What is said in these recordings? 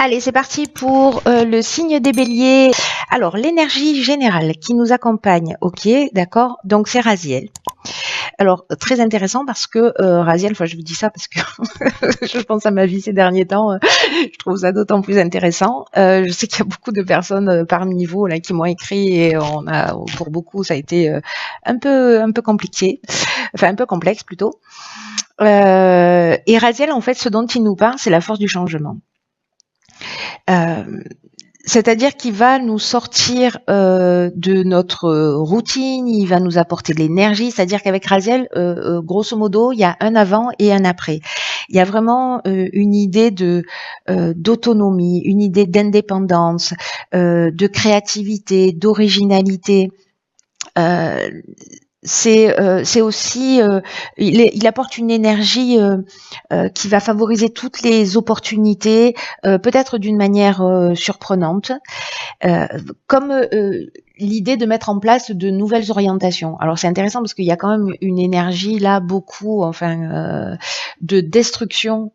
Allez, c'est parti pour le signe des béliers. Alors, l'énergie générale qui nous accompagne, ok, d'accord, donc c'est Raziel. Alors, très intéressant parce que Raziel, enfin je vous dis ça parce que je pense à ma vie ces derniers temps, je trouve ça d'autant plus intéressant. Je sais qu'il y a beaucoup de personnes parmi vous là qui m'ont écrit et pour beaucoup, ça a été un peu compliqué, enfin un peu complexe plutôt. Et Raziel, en fait, ce dont il nous parle, c'est la force du changement. C'est-à-dire qu'il va nous sortir de notre routine, il va nous apporter de l'énergie. C'est-à-dire qu'avec Raziel, grosso modo, il y a un avant et un après. Il y a vraiment une idée d'autonomie, une idée d'indépendance, de créativité, d'originalité. C'est aussi il apporte une énergie qui va favoriser toutes les opportunités, peut-être d'une manière surprenante, comme l'idée de mettre en place de nouvelles orientations. Alors c'est intéressant parce qu'il y a quand même une énergie là, beaucoup, de destruction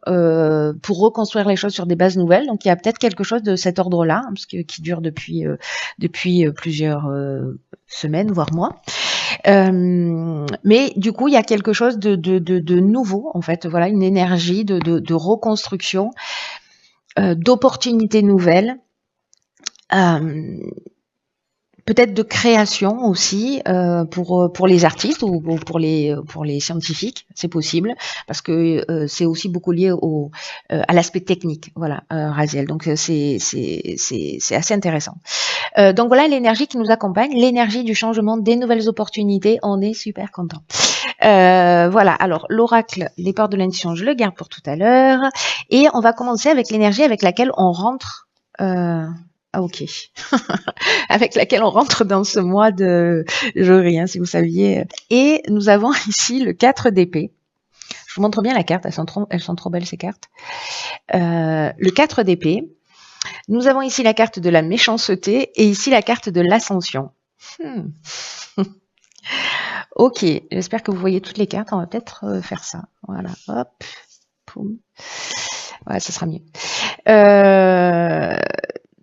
pour reconstruire les choses sur des bases nouvelles. Donc il y a peut-être quelque chose de cet ordre-là, parce que qui dure depuis plusieurs semaines, voire mois. Mais du coup, il y a quelque chose de nouveau, en fait. Voilà, une énergie de reconstruction, d'opportunités nouvelles. Peut-être de création aussi pour les artistes ou pour les scientifiques, c'est possible parce que c'est aussi beaucoup lié à l'aspect technique, voilà, Raziel. Donc c'est assez intéressant. Donc voilà l'énergie qui nous accompagne, l'énergie du changement, des nouvelles opportunités. On est super content. Voilà. Alors l'oracle, les portes de l'intuition, je le garde pour tout à l'heure et on va commencer avec l'énergie avec laquelle on rentre. Ok. Avec laquelle on rentre dans ce mois de juillet, hein, si vous saviez. Et nous avons ici le 4 d'épée. Je vous montre bien la carte, elles sont trop belles ces cartes. Le 4 d'épée. Nous avons ici la carte de la méchanceté et ici la carte de l'ascension. Ok, j'espère que vous voyez toutes les cartes. On va peut-être faire ça. Voilà, hop, poum. Ouais, ça sera mieux.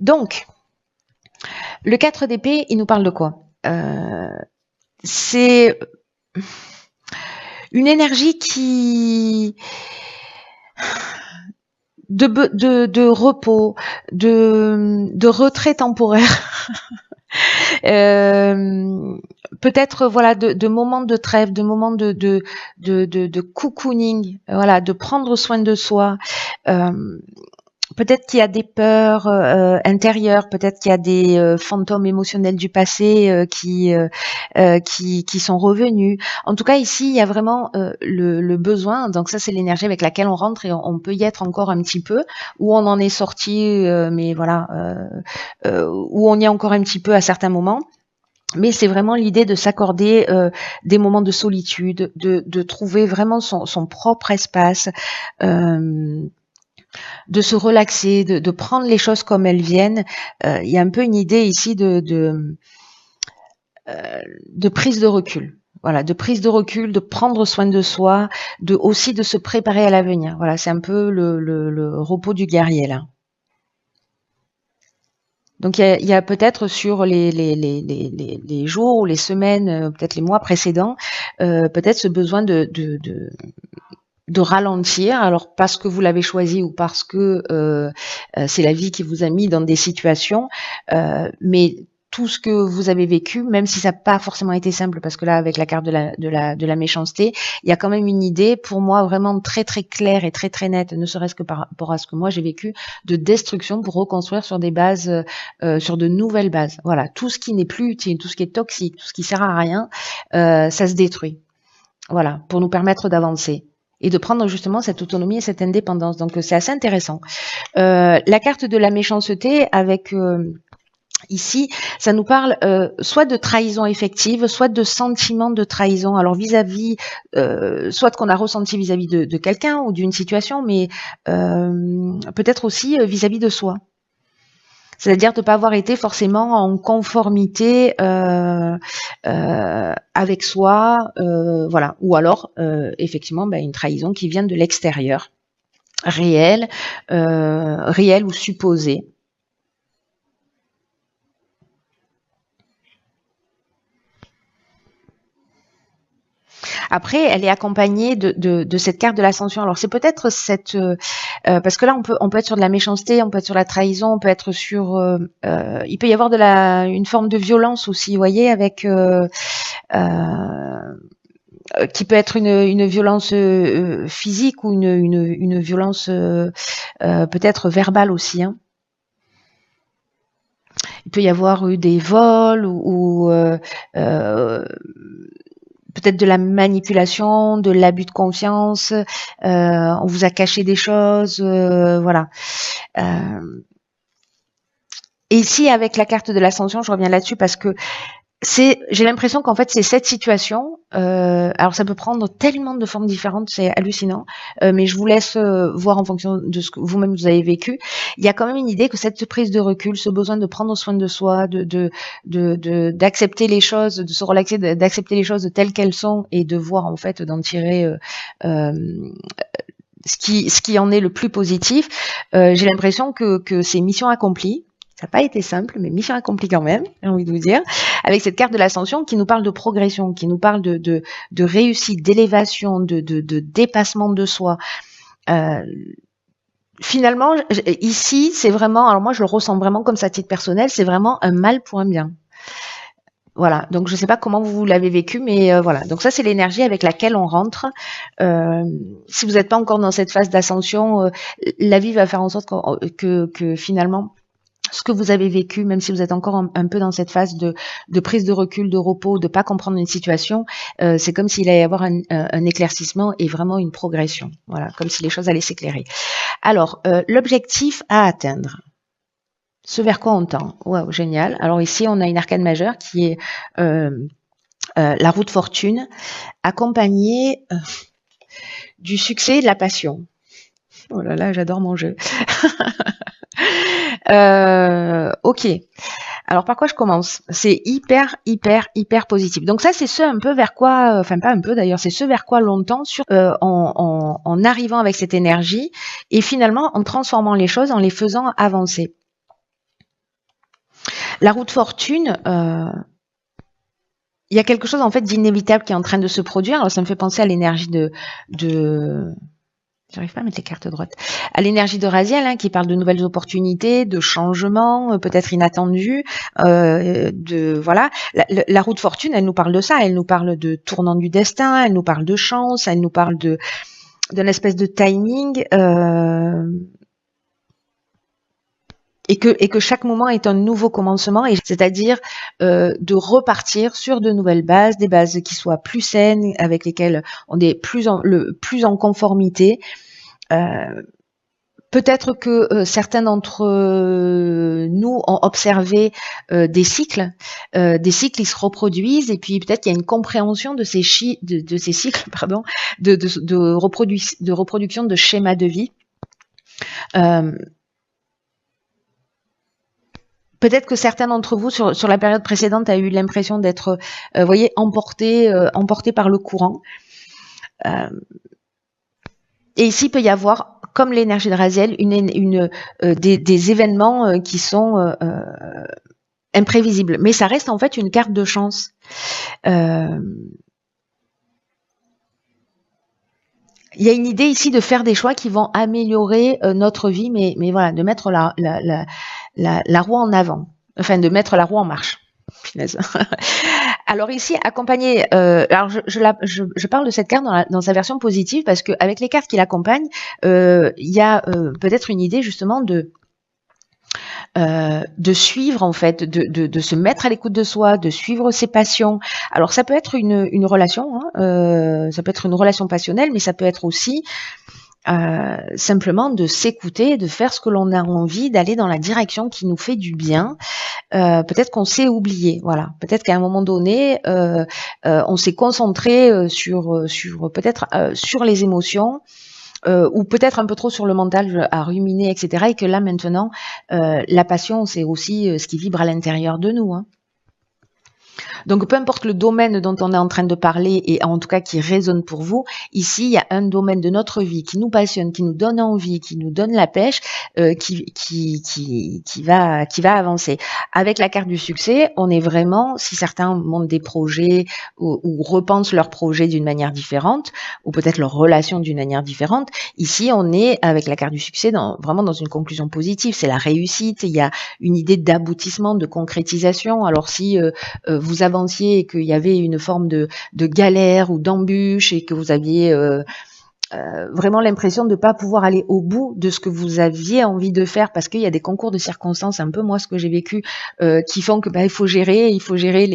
Donc, le 4 d'épée, il nous parle de quoi? C'est une énergie qui de repos, de retrait temporaire. Peut-être voilà de moments de trêve, de moments de cocooning, voilà, de prendre soin de soi. Peut-être qu'il y a des peurs intérieures, peut-être qu'il y a des fantômes émotionnels du passé qui sont revenus. En tout cas, ici, il y a vraiment le besoin. Donc ça, c'est l'énergie avec laquelle on rentre et on peut y être encore un petit peu, où on en est sorti, mais voilà, où on y est encore un petit peu à certains moments. Mais c'est vraiment l'idée de s'accorder des moments de solitude, de trouver vraiment son propre espace. De se relaxer, de prendre les choses comme elles viennent. Il y a un peu une idée ici de prise de recul. Voilà, de prise de recul, de prendre soin de soi, aussi de se préparer à l'avenir. Voilà, c'est un peu le repos du guerrier là. Donc il y a peut-être sur les jours ou les semaines, peut-être les mois précédents, peut-être ce besoin de ralentir, alors parce que vous l'avez choisi ou parce que c'est la vie qui vous a mis dans des situations, mais tout ce que vous avez vécu, même si ça n'a pas forcément été simple, parce que là, avec la carte de la méchanceté, il y a quand même une idée, pour moi, vraiment très très claire et très très nette, ne serait-ce que par rapport à ce que moi j'ai vécu, de destruction pour reconstruire sur des bases, sur de nouvelles bases. Voilà, tout ce qui n'est plus utile, tout ce qui est toxique, tout ce qui sert à rien, ça se détruit. Voilà, pour nous permettre d'avancer et de prendre justement cette autonomie et cette indépendance. Donc c'est assez intéressant. La carte de la méchanceté avec ici, ça nous parle soit de trahison effective, soit de sentiment de trahison. Alors vis-à-vis, soit qu'on a ressenti vis-à-vis de quelqu'un ou d'une situation, mais peut-être aussi vis-à-vis de soi. C'est-à-dire de ne pas avoir été forcément en conformité avec soi, voilà. Ou alors, effectivement, une trahison qui vient de l'extérieur. réel, réel ou supposé. Après, elle est accompagnée de cette carte de l'ascension. Alors c'est peut-être cette parce que là on peut être sur de la méchanceté, on peut être sur la trahison, on peut être sur il peut y avoir une forme de violence aussi, vous voyez, avec qui peut être une violence physique ou une violence peut-être verbale aussi. Hein. Il peut y avoir eu des vols ou peut-être de la manipulation, de l'abus de confiance, on vous a caché des choses, voilà. Et ici, avec la carte de l'ascension, je reviens là-dessus parce que j'ai l'impression qu'en fait, c'est cette situation. Alors, ça peut prendre tellement de formes différentes, c'est hallucinant. Mais je vous laisse voir en fonction de ce que vous-même vous avez vécu. Il y a quand même une idée que cette prise de recul, ce besoin de prendre soin de soi, d'accepter les choses, de se relaxer, d'accepter les choses telles qu'elles sont et de voir en fait d'en tirer ce qui en est le plus positif. J'ai l'impression que c'est mission accomplie. Ça n'a pas été simple, mais mission accomplie quand même, j'ai envie de vous dire, avec cette carte de l'ascension qui nous parle de progression, qui nous parle de réussite, d'élévation, de dépassement de soi. Finalement, ici, c'est vraiment, alors moi je le ressens vraiment comme ça à titre personnel, c'est vraiment un mal pour un bien. Voilà, donc je ne sais pas comment vous l'avez vécu, mais voilà. Donc ça, c'est l'énergie avec laquelle on rentre. Si vous n'êtes pas encore dans cette phase d'ascension, la vie va faire en sorte que finalement, ce que vous avez vécu, même si vous êtes encore un peu dans cette phase de prise de recul, de repos, de pas comprendre une situation, c'est comme s'il allait y avoir un éclaircissement et vraiment une progression. Voilà, comme si les choses allaient s'éclairer. Alors, l'objectif à atteindre. Ce vers quoi on tend. Waouh, génial. Alors ici, on a une arcane majeure qui est la roue de fortune, accompagnée du succès et de la passion. Oh là là, j'adore mon jeu. Ok. Alors par quoi je commence? C'est hyper positif. Donc ça, c'est ce un peu vers quoi, enfin pas un peu d'ailleurs, c'est ce vers quoi l'on tend en arrivant avec cette énergie et finalement en transformant les choses, en les faisant avancer. La roue de fortune, il y a quelque chose en fait d'inévitable qui est en train de se produire. Alors ça me fait penser à l'énergie j'arrive pas à mettre les cartes droites. À l'énergie de Raziel, hein, qui parle de nouvelles opportunités, de changements, peut-être inattendus, voilà. La roue de fortune, elle nous parle de ça. Elle nous parle de tournant du destin. Elle nous parle de chance. Elle nous parle d'une espèce de timing. Et que chaque moment est un nouveau commencement, c'est-à-dire de repartir sur de nouvelles bases, des bases qui soient plus saines, avec lesquelles on est plus en conformité. Peut-être que certains d'entre nous ont observé des cycles ils se reproduisent et puis peut-être qu'il y a une compréhension de ces cycles, pardon, de reproduction de schémas de vie. Peut-être que certains d'entre vous, sur la période précédente, a eu l'impression d'être, voyez, emporté par le courant. Et ici, il peut y avoir, comme l'énergie de Raziel, des événements qui sont imprévisibles. Mais ça reste en fait une carte de chance. Il y a une idée ici de faire des choix qui vont améliorer notre vie, mais voilà, de mettre la roue en avant, enfin de mettre la roue en marche. Punaise. Alors ici, accompagné, alors je parle de cette carte dans sa version positive parce qu'avec les cartes qui l'accompagnent, il y a peut-être une idée justement de suivre en fait, de se mettre à l'écoute de soi, de suivre ses passions. Alors ça peut être une relation, hein, ça peut être une relation passionnelle, mais ça peut être aussi simplement de s'écouter, de faire ce que l'on a envie, d'aller dans la direction qui nous fait du bien. Peut-être qu'on s'est oublié, voilà. Peut-être qu'à un moment donné, on s'est concentré sur peut-être sur les émotions. Ou peut-être un peu trop sur le mental à ruminer, etc. Et que là maintenant, la passion, c'est aussi ce qui vibre à l'intérieur de nous. Hein. Donc, peu importe le domaine dont on est en train de parler et en tout cas qui résonne pour vous, ici, il y a un domaine de notre vie qui nous passionne, qui nous donne envie, qui nous donne la pêche, qui va avancer. Avec la carte du succès, on est vraiment, si certains montent des projets ou repensent leurs projets d'une manière différente, ou peut-être leurs relations d'une manière différente, ici, on est avec la carte du succès vraiment dans une conclusion positive. C'est la réussite, il y a une idée d'aboutissement, de concrétisation. Alors si vous avanciez et qu'il y avait une forme de galère ou d'embûche et que vous aviez vraiment l'impression de ne pas pouvoir aller au bout de ce que vous aviez envie de faire parce qu'il y a des concours de circonstances, un peu moi ce que j'ai vécu, qui font que il faut gérer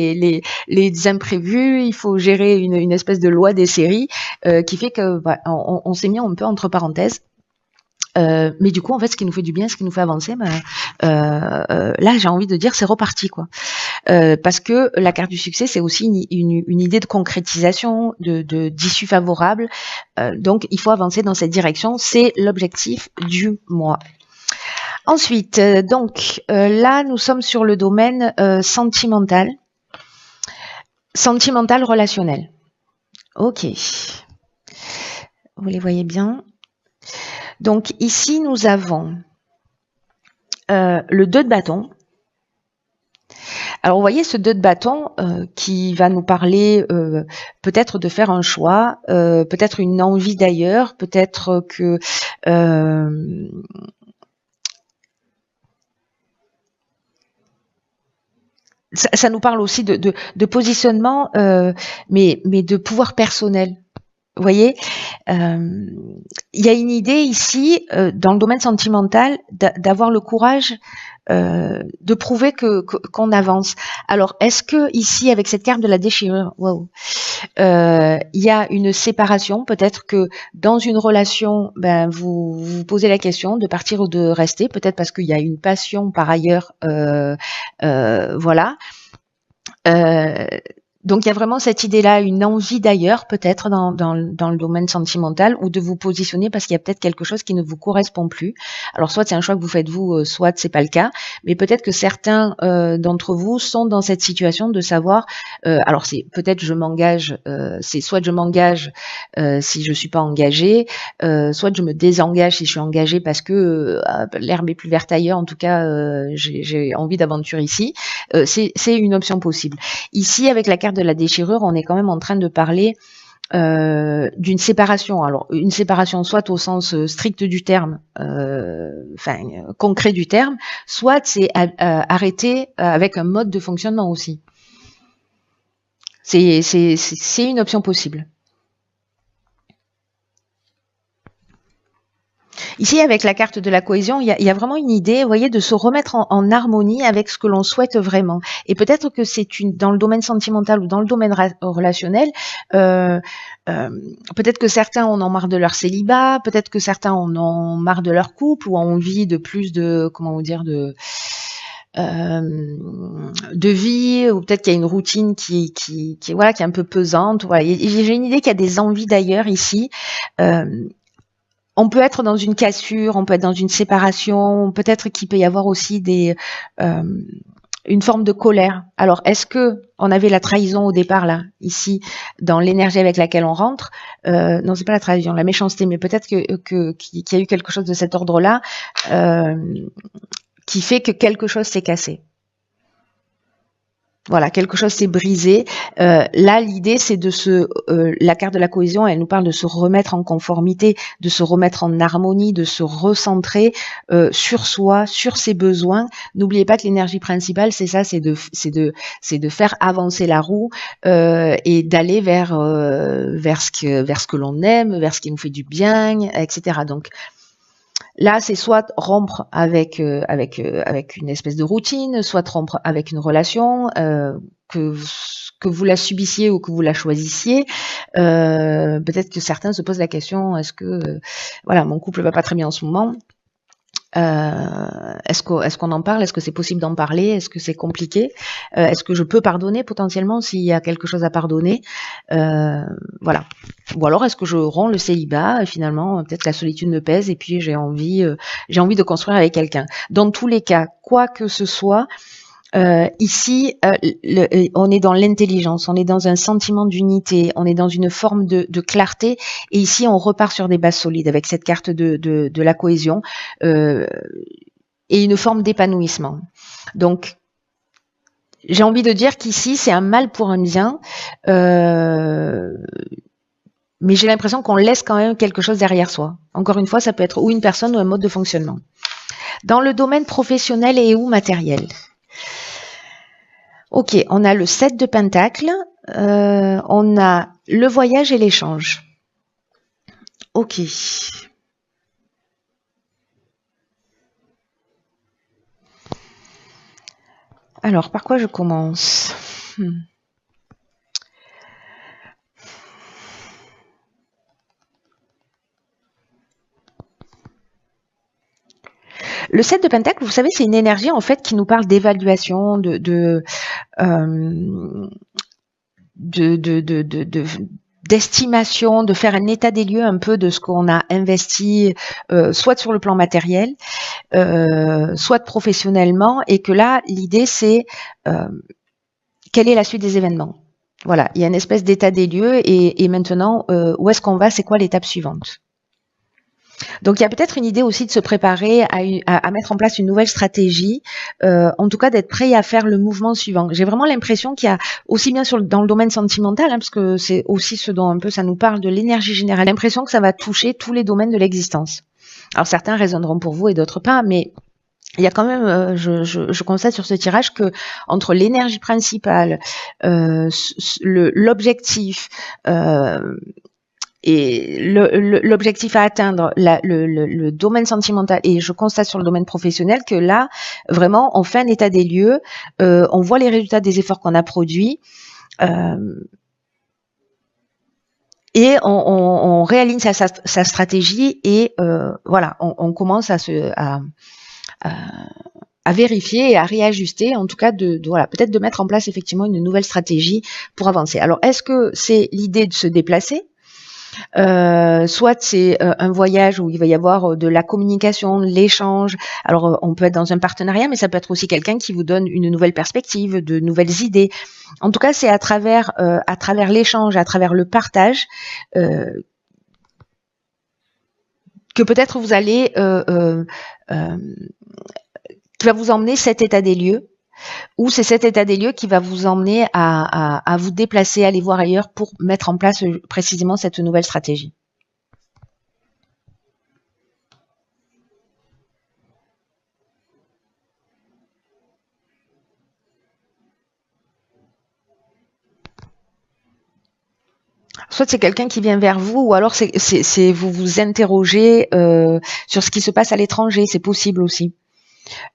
les imprévus, il faut gérer une espèce de loi des séries qui fait que on s'est mis un peu entre parenthèses. Mais du coup, en fait, ce qui nous fait du bien, ce qui nous fait avancer, là, j'ai envie de dire, c'est reparti, quoi. Parce que la carte du succès, c'est aussi une idée de concrétisation, d'issue favorable. Donc, il faut avancer dans cette direction. C'est l'objectif du mois. Ensuite, là, nous sommes sur le domaine sentimental relationnel. Ok. Vous les voyez bien. Donc ici, nous avons le 2 de bâton. Alors, vous voyez ce 2 de bâton qui va nous parler peut-être de faire un choix, peut-être une envie d'ailleurs, peut-être que ça nous parle aussi de positionnement, mais de pouvoir personnel. Vous voyez, il y a une idée ici, dans le domaine sentimental, d'avoir le courage de prouver qu'on avance. Alors, est-ce que ici, avec cette carte de la déchirure, wow, il y a une séparation? Peut-être que dans une relation, vous vous posez la question de partir ou de rester, peut-être parce qu'il y a une passion par ailleurs, voilà. Donc il y a vraiment cette idée-là, une envie d'ailleurs peut-être dans le domaine sentimental ou de vous positionner parce qu'il y a peut-être quelque chose qui ne vous correspond plus. Alors soit c'est un choix que vous faites vous, soit c'est pas le cas, mais peut-être que certains d'entre vous sont dans cette situation de savoir, alors c'est peut-être je m'engage, c'est soit je m'engage si je suis pas engagée, soit je me désengage si je suis engagée parce que l'herbe est plus verte ailleurs, en tout cas j'ai envie d'aventure ici. C'est une option possible. Ici, avec la carte de la déchirure, on est quand même en train de parler d'une séparation. Alors, une séparation soit au sens strict du terme, concret du terme, soit c'est arrêter avec un mode de fonctionnement aussi. C'est une option possible. Ici, avec la carte de la cohésion, il y a vraiment une idée, vous voyez, de se remettre en harmonie avec ce que l'on souhaite vraiment. Et peut-être que c'est dans le domaine sentimental ou dans le domaine relationnel, peut-être que certains en ont marre de leur célibat, peut-être que certains en ont marre de leur couple ou ont envie de plus de, comment vous dire, de vie, ou peut-être qu'il y a une routine qui est un peu pesante. Voilà. J'ai une idée qu'il y a des envies d'ailleurs ici. On peut être dans une cassure, on peut être dans une séparation, peut-être qu'il peut y avoir aussi une forme de colère. Alors, est-ce que on avait la trahison au départ là, ici, dans l'énergie avec laquelle on rentre? Non, c'est pas la trahison, la méchanceté, mais peut-être qu'il y a eu quelque chose de cet ordre-là qui fait que quelque chose s'est cassé. Voilà, quelque chose s'est brisé. Là, l'idée, c'est la carte de la cohésion, elle nous parle de se remettre en conformité, de se remettre en harmonie, de se recentrer sur soi, sur ses besoins. N'oubliez pas que l'énergie principale, c'est ça, c'est de faire avancer la roue et d'aller vers ce que l'on aime, vers ce qui nous fait du bien, etc. Donc là, c'est soit rompre avec une espèce de routine, soit rompre avec une relation, que vous la subissiez ou que vous la choisissiez. Peut-être que certains se posent la question, est-ce que mon couple va pas très bien en ce moment? Est-ce qu'on en parle? Est-ce que c'est possible d'en parler? Est-ce que c'est compliqué? Est-ce que je peux pardonner potentiellement s'il y a quelque chose à pardonner? Voilà. Ou alors est-ce que je romps le célibat et finalement peut-être la solitude me pèse et puis j'ai envie de construire avec quelqu'un. Dans tous les cas, quoi que ce soit, Ici, on est dans l'intelligence, on est dans un sentiment d'unité, on est dans une forme de clarté. Et ici, on repart sur des bases solides avec cette carte de la cohésion et une forme d'épanouissement. Donc, j'ai envie de dire qu'ici, c'est un mal pour un bien, mais j'ai l'impression qu'on laisse quand même quelque chose derrière soi. Encore une fois, ça peut être ou une personne ou un mode de fonctionnement. Dans le domaine professionnel et ou matériel. Ok, on a le 7 de Pentacle, on a le voyage et l'échange. Ok. Alors, par quoi je commence? Le 7 de Pentacle, vous savez, c'est une énergie en fait qui nous parle d'évaluation, d'estimation, de faire un état des lieux un peu de ce qu'on a investi, soit sur le plan matériel, soit professionnellement, et que là, l'idée c'est quelle est la suite des événements. Voilà, il y a une espèce d'état des lieux et maintenant, où est-ce qu'on va, c'est quoi l'étape suivante. Donc il y a peut-être une idée aussi de se préparer à mettre en place une nouvelle stratégie, en tout cas d'être prêt à faire le mouvement suivant. J'ai vraiment l'impression qu'il y a aussi bien dans le domaine sentimental, parce que c'est aussi ce dont un peu ça nous parle de l'énergie générale, l'impression que ça va toucher tous les domaines de l'existence. Alors certains résonneront pour vous et d'autres pas, mais il y a quand même, je constate sur ce tirage que entre l'énergie principale, l'objectif, et l'objectif à atteindre, le domaine sentimental, et je constate sur le domaine professionnel que là, vraiment, on fait un état des lieux, on voit les résultats des efforts qu'on a produits, et on réaligne sa stratégie, et voilà, on commence à vérifier et à réajuster, en tout cas voilà, peut-être de mettre en place effectivement une nouvelle stratégie pour avancer. Alors, est-ce que c'est l'idée de se déplacer? Soit c'est un voyage où il va y avoir de la communication, de l'échange. Alors on peut être dans un partenariat, mais ça peut être aussi quelqu'un qui vous donne une nouvelle perspective, de nouvelles idées. En tout cas, c'est à travers l'échange, à travers le partage, que peut-être vous allez qui va vous emmener cet état des lieux, ou c'est cet état des lieux qui va vous emmener à vous déplacer, aller voir ailleurs pour mettre en place précisément cette nouvelle stratégie. Soit c'est quelqu'un qui vient vers vous, ou alors c'est vous vous interrogez sur ce qui se passe à l'étranger, c'est possible aussi.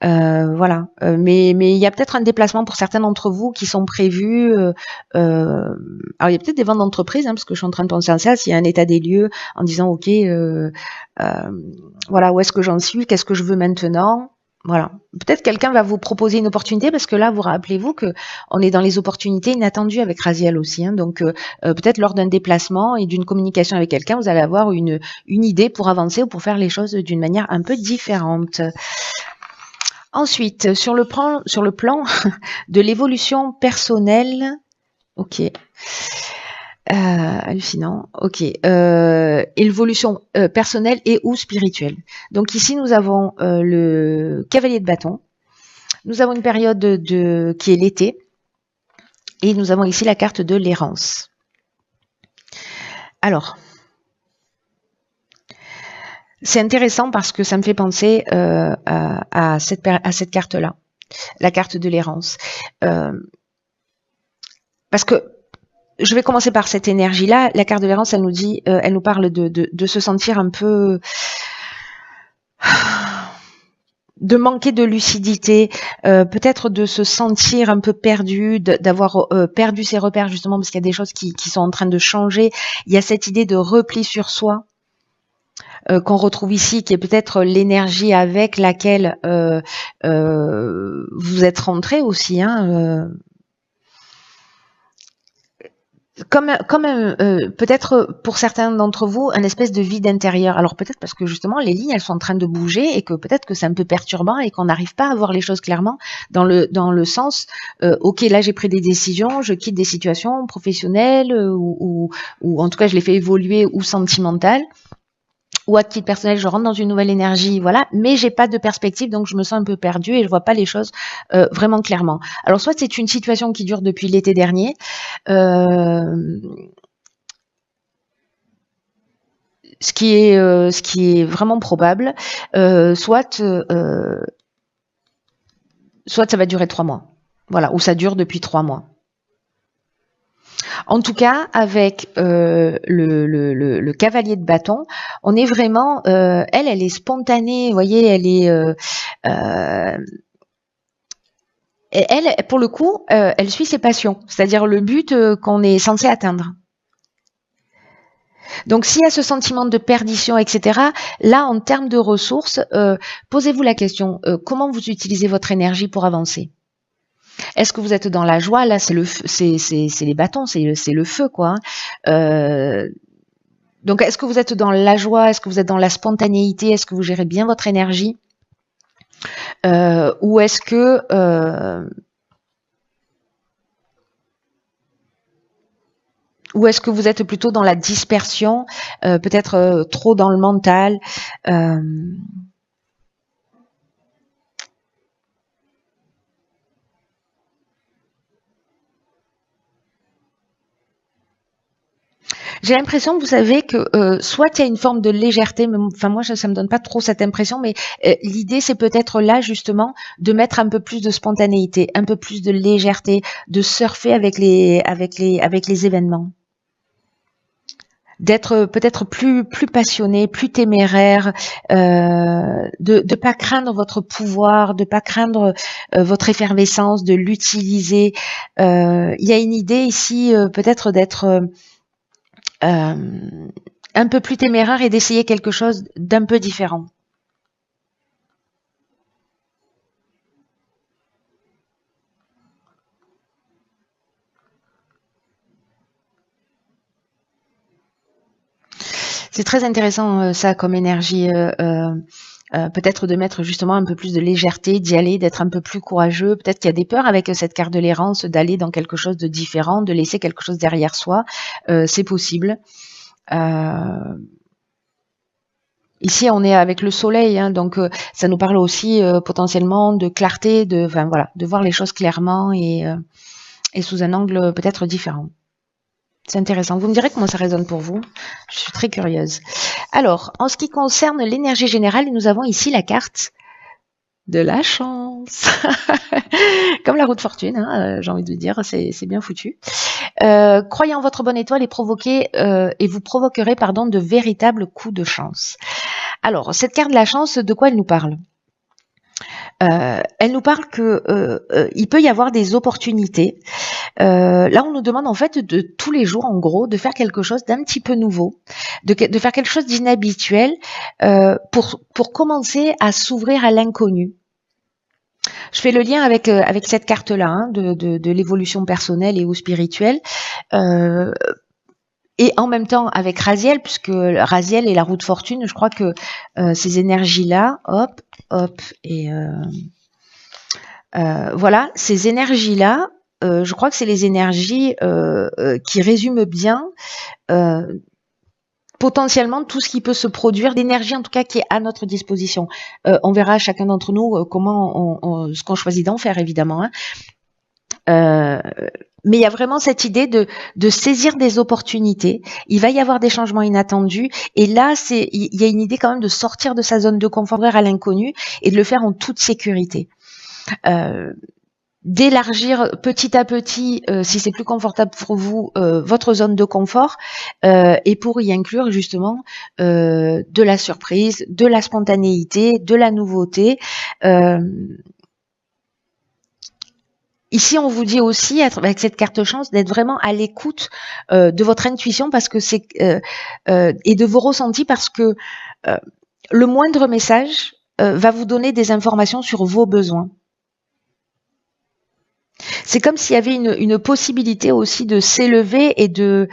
Voilà. Mais il y a peut-être un déplacement pour certains d'entre vous qui sont prévus. Alors il y a peut-être des ventes d'entreprise, parce que je suis en train de penser à ça. S'il y a un état des lieux en disant ok, voilà, où est-ce que j'en suis, qu'est-ce que je veux maintenant. Voilà. Peut-être quelqu'un va vous proposer une opportunité, parce que là, vous rappelez-vous que on est dans les opportunités inattendues avec Raziel aussi. Donc, peut-être lors d'un déplacement et d'une communication avec quelqu'un, vous allez avoir une idée pour avancer ou pour faire les choses d'une manière un peu différente. Ensuite, sur le plan de l'évolution personnelle, ok. Hallucinant. Ok. Évolution personnelle et ou spirituelle. Donc ici, nous avons le cavalier de bâton. Nous avons une période qui est l'été. Et nous avons ici la carte de l'errance. Alors, c'est intéressant parce que ça me fait penser à cette carte-là, la carte de l'errance. Parce que je vais commencer par cette énergie-là. La carte de l'errance, elle nous dit, elle nous parle de se sentir un peu, de manquer de lucidité, peut-être de se sentir un peu perdu, d'avoir perdu ses repères justement parce qu'il y a des choses qui sont en train de changer. Il y a cette idée de repli sur soi qu'on retrouve ici, qui est peut-être l'énergie avec laquelle vous êtes rentré aussi. peut-être pour certains d'entre vous, un espèce de vide intérieur. Alors peut-être parce que justement les lignes elles sont en train de bouger et que peut-être que c'est un peu perturbant et qu'on n'arrive pas à voir les choses clairement dans le sens ok, là j'ai pris des décisions, je quitte des situations professionnelles ou en tout cas je les fais évoluer ou sentimentales. Ou à titre personnel, je rentre dans une nouvelle énergie, voilà, mais j'ai pas de perspective, donc je me sens un peu perdue et je vois pas les choses vraiment clairement. Alors soit c'est une situation qui dure depuis l'été dernier, euh, ce qui est vraiment probable, soit ça va durer 3 mois, voilà, ou ça dure depuis 3 mois. En tout cas, avec le cavalier de bâton, on est vraiment, elle est spontanée, vous voyez, elle est, elle, pour le coup, elle suit ses passions, c'est-à-dire le but qu'on est censé atteindre. Donc, s'il y a ce sentiment de perdition, etc., là, en termes de ressources, posez-vous la question, comment vous utilisez votre énergie pour avancer? Est-ce que vous êtes dans la joie? Là, c'est les bâtons, c'est le feu, quoi. Donc, est-ce que vous êtes dans la joie? Est-ce que vous êtes dans la spontanéité? Est-ce que vous gérez bien votre énergie? Ou est-ce que vous êtes plutôt dans la dispersion, peut-être trop dans le mental? J'ai l'impression, vous savez, que soit il y a une forme de légèreté, mais enfin moi ça me donne pas trop cette impression, mais l'idée c'est peut-être là justement de mettre un peu plus de spontanéité, un peu plus de légèreté, de surfer avec les événements, d'être peut-être plus passionné, plus téméraire, de pas craindre votre pouvoir, de pas craindre votre effervescence, de l'utiliser. Il y a une idée ici peut-être d'être un peu plus téméraire et d'essayer quelque chose d'un peu différent. C'est très intéressant ça comme énergie. Peut-être de mettre justement un peu plus de légèreté, d'y aller, d'être un peu plus courageux. Peut-être qu'il y a des peurs avec cette carte de l'errance, d'aller dans quelque chose de différent, de laisser quelque chose derrière soi. C'est possible. Ici, on est avec le soleil, hein, donc ça nous parle aussi potentiellement de clarté, enfin voilà, de voir les choses clairement et sous un angle peut-être différent. C'est intéressant. Vous me direz comment ça résonne pour vous. Je suis très curieuse. Alors, en ce qui concerne l'énergie générale, nous avons ici la carte de la chance. Comme la roue de fortune, hein, j'ai envie de dire, c'est bien foutu. Croyez en votre bonne étoile et vous provoquerez de véritables coups de chance. Alors, cette carte de la chance, de quoi elle nous parle? Elle nous parle que il peut y avoir des opportunités. Là, on nous demande en fait de tous les jours, en gros, de faire quelque chose d'un petit peu nouveau, de faire quelque chose d'inhabituel pour commencer à s'ouvrir à l'inconnu. Je fais le lien avec cette carte-là hein, de l'évolution personnelle et ou spirituelle. Et en même temps avec Raziel, puisque Raziel et la roue de fortune, je crois que ces énergies-là, hop, et voilà, ces énergies-là, je crois que c'est les énergies qui résument bien potentiellement tout ce qui peut se produire, d'énergie en tout cas qui est à notre disposition. On verra chacun d'entre nous comment ce qu'on choisit d'en faire évidemment. Hein. Mais il y a vraiment cette idée de saisir des opportunités. Il va y avoir des changements inattendus. Et là, il y a une idée quand même de sortir de sa zone de confort à l'inconnu et de le faire en toute sécurité. D'élargir petit à petit, si c'est plus confortable pour vous, votre zone de confort et pour y inclure justement de la surprise, de la spontanéité, de la nouveauté. Ici, on vous dit aussi, avec cette carte chance, d'être vraiment à l'écoute de votre intuition parce que et de vos ressentis parce que le moindre message va vous donner des informations sur vos besoins. C'est comme s'il y avait une possibilité aussi de s'élever et de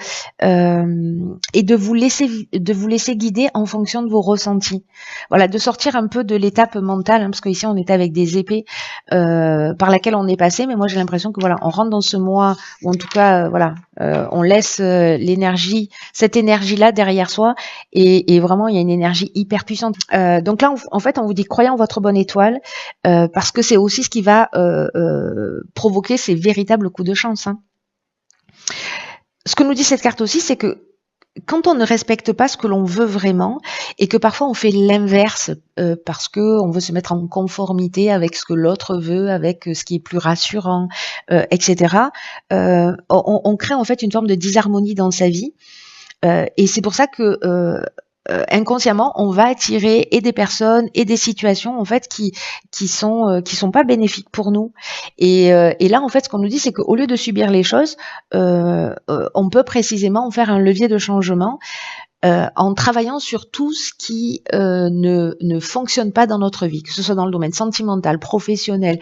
vous laisser guider en fonction de vos ressentis. Voilà, de sortir un peu de l'étape mentale, hein, parce qu'ici on était avec des épées par laquelle on est passé, mais moi j'ai l'impression que voilà, on rentre dans ce mois, ou en tout cas voilà, on laisse cette énergie-là derrière soi, et vraiment il y a une énergie hyper puissante. Donc là, en fait, on vous dit croyez en votre bonne étoile, parce que c'est aussi ce qui va provoquer ces véritables coups de chance. Hein. Ce que nous dit cette carte aussi, c'est que quand on ne respecte pas ce que l'on veut vraiment, et que parfois on fait l'inverse parce que on veut se mettre en conformité avec ce que l'autre veut, avec ce qui est plus rassurant, etc. On crée en fait une forme de disharmonie dans sa vie, et c'est pour ça que inconsciemment, on va attirer et des personnes et des situations en fait qui sont pas bénéfiques pour nous. Et là, en fait, ce qu'on nous dit, c'est qu'au lieu de subir les choses, on peut précisément en faire un levier de changement en travaillant sur tout ce qui ne fonctionne pas dans notre vie, que ce soit dans le domaine sentimental, professionnel,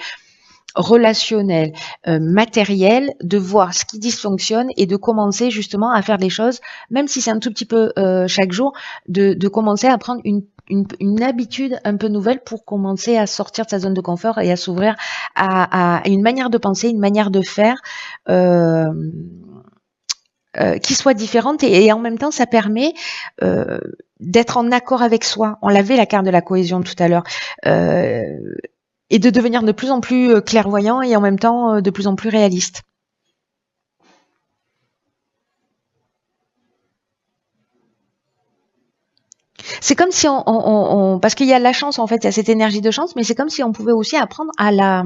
relationnel, matériel, de voir ce qui dysfonctionne et de commencer justement à faire des choses, même si c'est un tout petit peu chaque jour, de commencer à prendre une habitude un peu nouvelle pour commencer à sortir de sa zone de confort et à s'ouvrir à une manière de penser, une manière de faire qui soit différente, et en même temps ça permet d'être en accord avec soi. On l'avait la carte de la cohésion tout à l'heure. Et de devenir de plus en plus clairvoyant et en même temps de plus en plus réaliste. C'est comme si parce qu'il y a la chance en fait, il y a cette énergie de chance, mais c'est comme si on pouvait aussi apprendre à la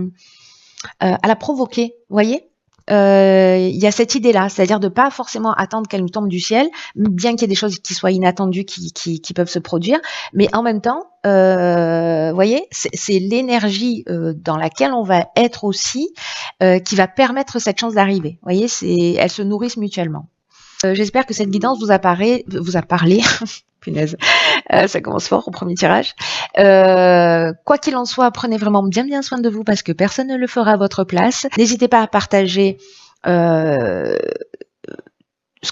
provoquer, vous voyez. Il y a cette idée-là, c'est-à-dire de pas forcément attendre qu'elle nous tombe du ciel, bien qu'il y ait des choses qui soient inattendues qui peuvent se produire, mais en même temps, voyez, c'est l'énergie dans laquelle on va être aussi qui va permettre cette chance d'arriver. Vous voyez, elles se nourrissent mutuellement. J'espère que cette guidance vous a parlé. Punaise, ça commence fort au premier tirage. Quoi qu'il en soit, prenez vraiment bien soin de vous parce que personne ne le fera à votre place. N'hésitez pas à partager ce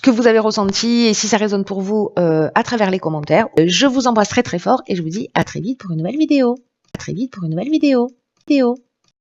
que vous avez ressenti et si ça résonne pour vous à travers les commentaires. Je vous embrasse très fort et je vous dis à très vite pour une nouvelle vidéo. À très vite pour une nouvelle vidéo.